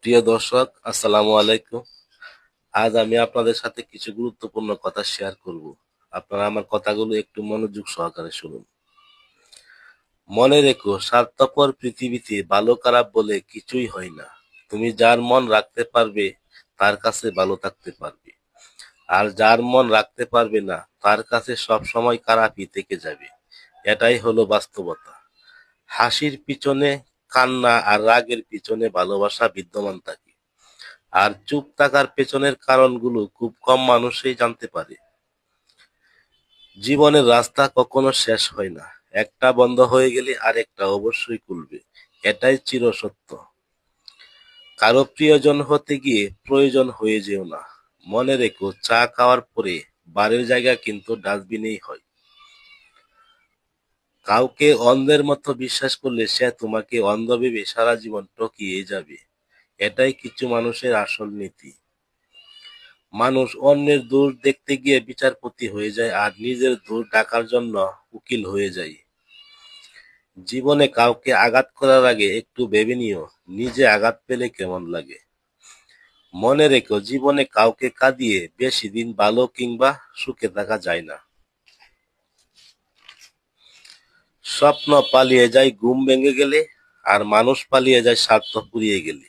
প্রিয় দর্শক, আসসালামু আলাইকুম। আজ আমি আপনাদের সাথে কিছু গুরুত্বপূর্ণ কথা শেয়ার করব। আপনারা আমার কথাগুলো একটু মনোযোগ সহকারে শুনুন। মনে রেখো, স্বার্থপর পৃথিবীতে ভালো খারাপ বলে কিছুই হয় না। তুমি যার মন রাখতে পারবে তার কাছে ভালো থাকতে পারবে, আর যার মন রাখতে পারবে না তার কাছে সব সময় খারাপই থেকে যাবে। এটাই হলো বাস্তবতা। হাসির পিছনে কান্না আর রাগের পিছনে ভালোবাসা বিদ্যমান থাকে। আর চুপ থাকার পেছনের কারণগুলো খুব কম মানুষই জানতে পারে। জীবনের রাস্তা কখনো শেষ হয় না। একটা বন্ধ হয়ে গেলে আরেকটা অবশ্যই খুলবে। এটাই চিরসত্য। কারো প্রিয়জন হতে গিয়ে প্রয়োজন হয়ে যেও না। মনে রেখো, চা খাওয়ার পরে বাড়ির জায়গা কিন্তু ডাস্টবিনেই হয়। কাউকে অন্ধের মতো বিশ্বাস করলে সে তোমাকে অন্ধ ভেবে সারা জীবন টকিয়ে যাবে। এটাই কিছু মানুষের আসল নীতি। মানুষ অন্যের দোষ দেখতে গিয়ে বিচারপতি হয়ে যায় আর নিজের দোষ ঢাকার জন্য উকিল হয়ে যায়। জীবনে কাউকে আঘাত করার আগে একটু ভেবে নিও, নিজে আঘাত পেলে কেমন লাগে। মনে রেখো, জীবনে কাউকে কাঁদিয়ে বেশি দিন ভালো কিংবা সুখে থাকা যায় না। স্বপ্ন পালিয়ে যায় ঘুম ভেঙে গেলে, আর মানুষ পালিয়ে যায় স্বার্থ ফুরিয়ে গেলে।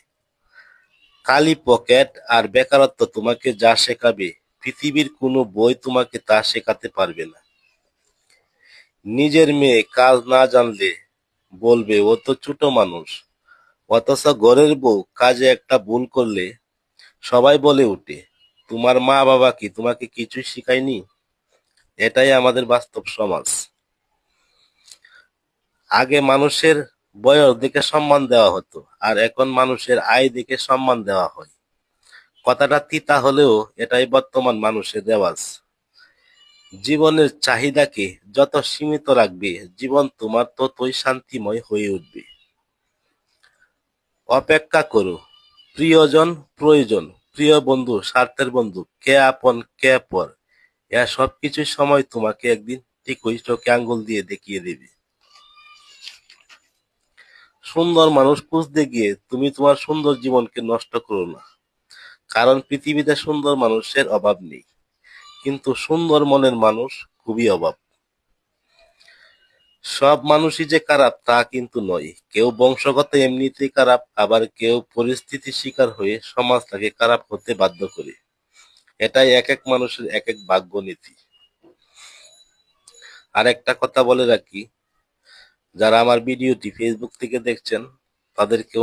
খালি পকেট আর বেকারত্ব তোমাকে যা শেখাবে, পৃথিবীর কোনো বই তোমাকে তা শেখাতে পারবে না। নিজের মেয়ে কাজ না জানলে বলবে ও তো ছোট মানুষ, অথচ ঘরের বউ কাজে একটা ভুল করলে সবাই বলে উঠে, তোমার মা বাবা কি তোমাকে কিছুই শিখায়নি? এটাই আমাদের বাস্তব সমাজ। আগে মানুষের বয়স দেখে সম্মান দেওয়া হতো, আর এখন মানুষের আয় দেখে সম্মান দেওয়া হয়। কথাটা তিতা হলেও এটাই বর্তমান মানুষের রেওয়াজ। জীবনের চাহিদাকে যত সীমিত রাখবে, জীবন তোমার ততই শান্তিময় হয়ে উঠবে। অপেক্ষা করো, প্রিয়জন প্রয়োজন, প্রিয় বন্ধু স্বার্থের বন্ধু, কে আপন কে পর, এ সবকিছুর সময় তোমাকে একদিন ঠিকই চোখে আঙ্গুল দিয়ে দেখিয়ে দেবে। সুন্দর মানুষ খুঁজতে গিয়ে তুমি তোমার সুন্দর জীবনকে নষ্ট করো না। কারণ পৃথিবীতে সুন্দর মানুষের অভাব নেই, কিন্তু সুন্দর মনের মানুষ খুবই অভাব। সব মানুষই যে খারাপ তা কিন্তু নয়। কেউ বংশগত এমনিতেই খারাপ, আবার কেউ পরিস্থিতির শিকার হয়ে সমাজ তাকে খারাপ হতে বাধ্য করে। এটাই এক এক মানুষের এক এক ভাগ্য নীতি। আর একটা কথা বলে রাখি, যারা আমার ভিডিওটি ফেসবুক থেকে দেখছেন তাদেরকে